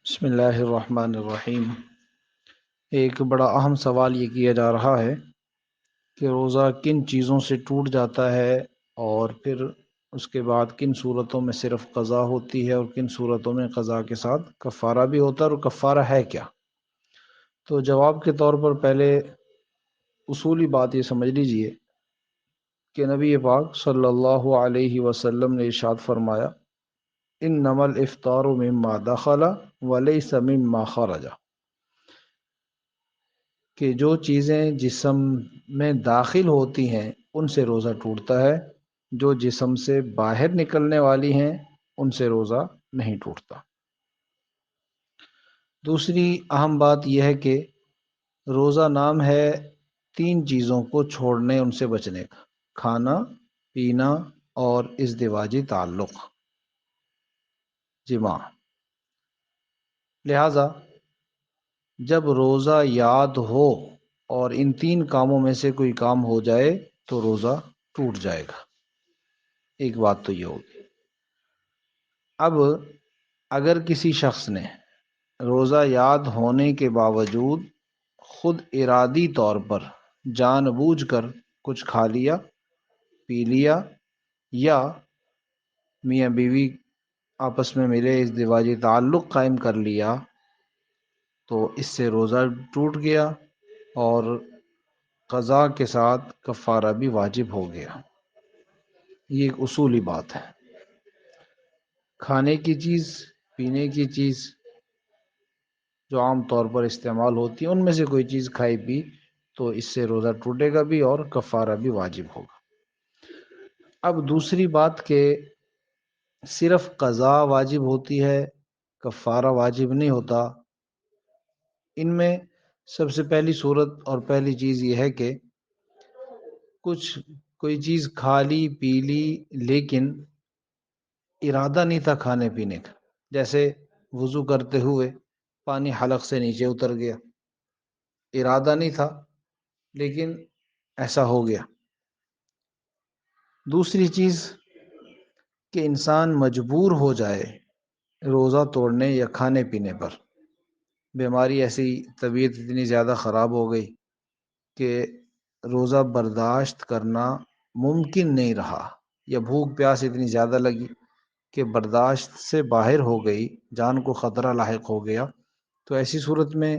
بسم اللہ الرحمن الرحیم۔ ایک بڑا اہم سوال یہ کیا جا رہا ہے کہ روزہ کن چیزوں سے ٹوٹ جاتا ہے، اور پھر اس کے بعد کن صورتوں میں صرف قضا ہوتی ہے اور کن صورتوں میں قضا کے ساتھ کفارہ بھی ہوتا ہے، اور کفارہ ہے کیا؟ تو جواب کے طور پر پہلے اصولی بات یہ سمجھ لیجئے کہ نبی پاک صلی اللہ علیہ وسلم نے ارشاد فرمایا، انما الافطار مما دخل ولیس مما خرج، کہ جو چیزیں جسم میں داخل ہوتی ہیں ان سے روزہ ٹوٹتا ہے، جو جسم سے باہر نکلنے والی ہیں ان سے روزہ نہیں ٹوٹتا۔ دوسری اہم بات یہ ہے کہ روزہ نام ہے تین چیزوں کو چھوڑنے، ان سے بچنے کا: کھانا، پینا اور ازدواجی تعلق، جماع۔ لہذا جب روزہ یاد ہو اور ان تین کاموں میں سے کوئی کام ہو جائے تو روزہ ٹوٹ جائے گا۔ ایک بات تو یہ ہوگی۔ اب اگر کسی شخص نے روزہ یاد ہونے کے باوجود خود ارادی طور پر جان بوجھ کر کچھ کھا لیا، پی لیا، یا میاں بیوی آپس میں ملے ازدواجی تعلق قائم کر لیا، تو اس سے روزہ ٹوٹ گیا اور قضا کے ساتھ کفارہ بھی واجب ہو گیا۔ یہ ایک اصولی بات ہے۔ کھانے کی چیز، پینے کی چیز جو عام طور پر استعمال ہوتی ہے، ان میں سے کوئی چیز کھائی پی تو اس سے روزہ ٹوٹے گا بھی اور کفارہ بھی واجب ہوگا۔ اب دوسری بات کہ صرف قضا واجب ہوتی ہے، کفارہ واجب نہیں ہوتا۔ ان میں سب سے پہلی صورت اور پہلی چیز یہ ہے کہ کوئی چیز کھا لی، پی لی، لیکن ارادہ نہیں تھا کھانے پینے کا، جیسے وضو کرتے ہوئے پانی حلق سے نیچے اتر گیا، ارادہ نہیں تھا لیکن ایسا ہو گیا۔ دوسری چیز کہ انسان مجبور ہو جائے روزہ توڑنے یا کھانے پینے پر، بیماری ایسی، طبیعت اتنی زیادہ خراب ہو گئی کہ روزہ برداشت کرنا ممکن نہیں رہا، یا بھوک پیاس اتنی زیادہ لگی کہ برداشت سے باہر ہو گئی، جان کو خطرہ لاحق ہو گیا، تو ایسی صورت میں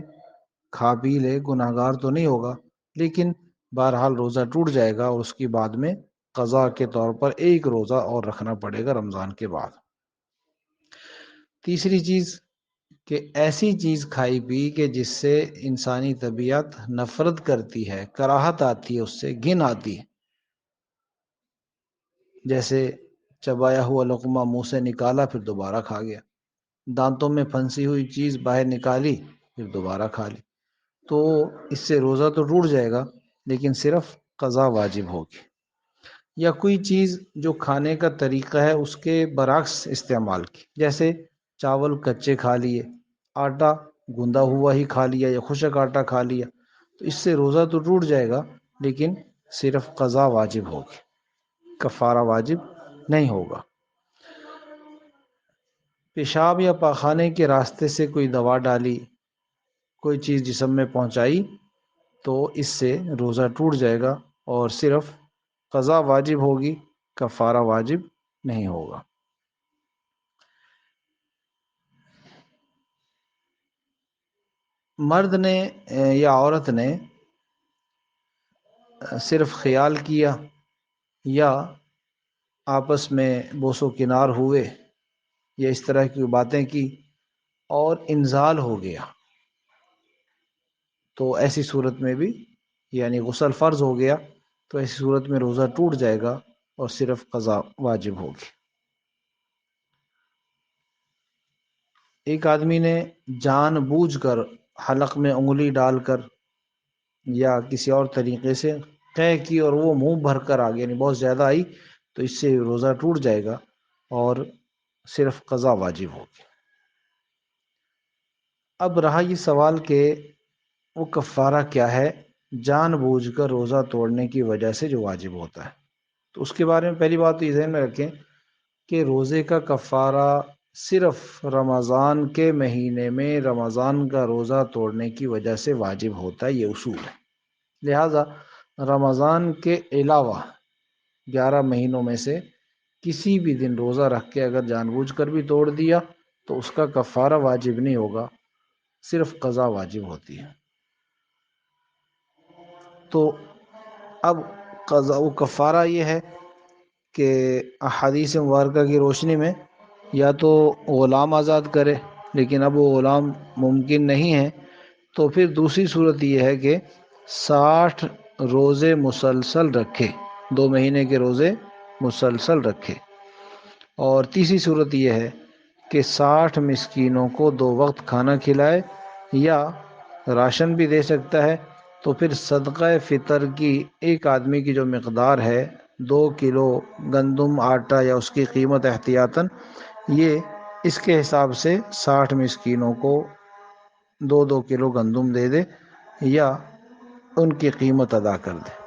کھا پی لے، گناہ گار تو نہیں ہوگا، لیکن بہرحال روزہ ٹوٹ جائے گا، اور اس کے بعد میں قضا کے طور پر ایک روزہ اور رکھنا پڑے گا رمضان کے بعد۔ تیسری چیز کہ ایسی چیز کھائی پی کہ جس سے انسانی طبیعت نفرت کرتی ہے، کراہت آتی ہے، اس سے گھن آتی ہے، جیسے چبایا ہوا لقمہ منہ سے نکالا پھر دوبارہ کھا گیا، دانتوں میں پھنسی ہوئی چیز باہر نکالی پھر دوبارہ کھا لی، تو اس سے روزہ تو ٹوٹ جائے گا لیکن صرف قضا واجب ہوگی۔ یا کوئی چیز جو کھانے کا طریقہ ہے اس کے برعکس استعمال کی، جیسے چاول کچے کھا لیے، آٹا گوندا ہوا ہی کھا لیا یا خشک آٹا کھا لیا، تو اس سے روزہ تو ٹوٹ جائے گا لیکن صرف قضا واجب ہوگی، کفارہ واجب نہیں ہوگا۔ پیشاب یا پاخانے کے راستے سے کوئی دوا ڈالی، کوئی چیز جسم میں پہنچائی، تو اس سے روزہ ٹوٹ جائے گا اور صرف قضا واجب ہوگی، کفارہ واجب نہیں ہوگا۔ مرد نے یا عورت نے صرف خیال کیا یا آپس میں بوس و کنار ہوئے یا اس طرح کی باتیں کی اور انزال ہو گیا، تو ایسی صورت میں بھی، یعنی غسل فرض ہو گیا، تو ایسی صورت میں روزہ ٹوٹ جائے گا اور صرف قضا واجب ہوگی۔ ایک آدمی نے جان بوجھ کر حلق میں انگلی ڈال کر یا کسی اور طریقے سے قے کی اور وہ منہ بھر کر آ گئی، یعنی بہت زیادہ آئی، تو اس سے روزہ ٹوٹ جائے گا اور صرف قضا واجب ہوگی۔ اب رہا یہ سوال کہ وہ کفارہ کیا ہے جان بوجھ کر روزہ توڑنے کی وجہ سے جو واجب ہوتا ہے، تو اس کے بارے میں پہلی بات تو یہ ذہن میں رکھیں کہ روزے کا کفارہ صرف رمضان کے مہینے میں رمضان کا روزہ توڑنے کی وجہ سے واجب ہوتا ہے، یہ اصول ہے۔ لہذا رمضان کے علاوہ 11 مہینوں میں سے کسی بھی دن روزہ رکھ کے اگر جان بوجھ کر بھی توڑ دیا تو اس کا کفارہ واجب نہیں ہوگا، صرف قضا واجب ہوتی ہے۔ تو اب قضا و کفارہ یہ ہے کہ احادیث مبارکہ کی روشنی میں یا تو غلام آزاد کرے، لیکن اب وہ غلام ممکن نہیں ہے، تو پھر دوسری صورت یہ ہے کہ 60 روزے مسلسل رکھے، 2 مہینے کے روزے مسلسل رکھے۔ اور تیسری صورت یہ ہے کہ 60 مسکینوں کو 2 وقت کھانا کھلائے، یا راشن بھی دے سکتا ہے، تو پھر صدقہ فطر کی ایک آدمی کی جو مقدار ہے 2 کلو گندم آٹا یا اس کی قیمت احتیاطاً، یہ اس کے حساب سے 60 مسکینوں کو 2 کلو گندم دے دے یا ان کی قیمت ادا کر دے۔